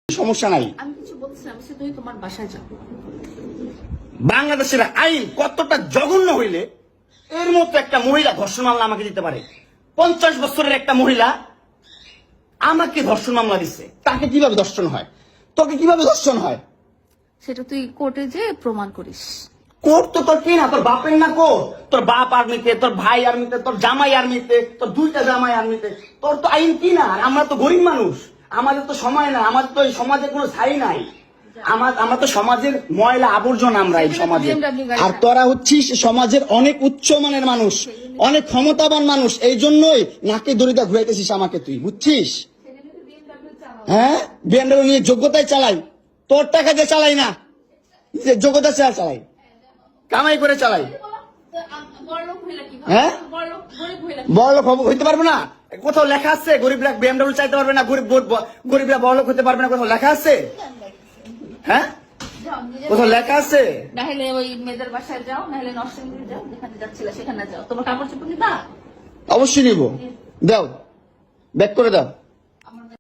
সমস্যা নাই। আমি কিছু বলছিলাম, তুই তোমার বাসায় যাও। বাংলাদেশের আইন কতটা জঘন্য হইলে এর মতো একটা মহিলা ধর্ষণ মামলা আমাকে দিতে পারে? 50 বছরের একটা মহিলা আমাকে ধর্ষণ মামলা দিচ্ছে। তাকে কিভাবে ধর্ষণ হয়? তোকে কিভাবে ধর্ষণ হয়? সেটা তুই কোর্টে যে প্রমাণ করিস। কোর্ট তো তোর কি না, তোর বাপের না কোর্ট? তোর বাপ আর্মিতে, তোর ভাই আর্মিতে, তোর জামাই আর্মিতে, তোর দুইটা জামাই আর্মিতে। তোর তো আইন কি না? আমরা তো গরিব মানুষ, আমাদের তো সময় না, আমাদের তো এই সমাজে কোনো ছাই নাই। আমরা তো সমাজের ময়লা আবর্জনা, আমরা এই সমাজে। আর তোরা হচ্ছিস সমাজের অনেক উচ্চমানের মানুষ, অনেক ক্ষমতাবান মানুষ, এই জন্যই নাকে দড়িটা ঘুরাইতেছিস আমাকে, তুই বুঝছিস? হ্যাঁ, বিএমডব্লিউ নিয়ে যোগ্যতায় চালাই, তোর টাকা দিয়ে চালাই না, যোগ্যতা চালাই, কামাই করে চালাই। হ্যাঁ, বড়লোক হইতে পারবো না? কোথাও লেখা আছে গরিবরা বিএমডব্লিউ চাইতে পারবে না, গরিবরা বড়লোক হতে পারবে না? কোথাও লেখা আছে? হ্যাঁ, কোথাও লেখা আছে? নাহলে ওই মেয়েদের বাসায় যাও, নাহলে নরসিংদীতে যাও, যেখানে যাচ্ছিলে সেখানে যাও। তোমার কাপড় চোপড় নিবা? অবশ্যই নিবো। দাও, ব্যাক করে দাও।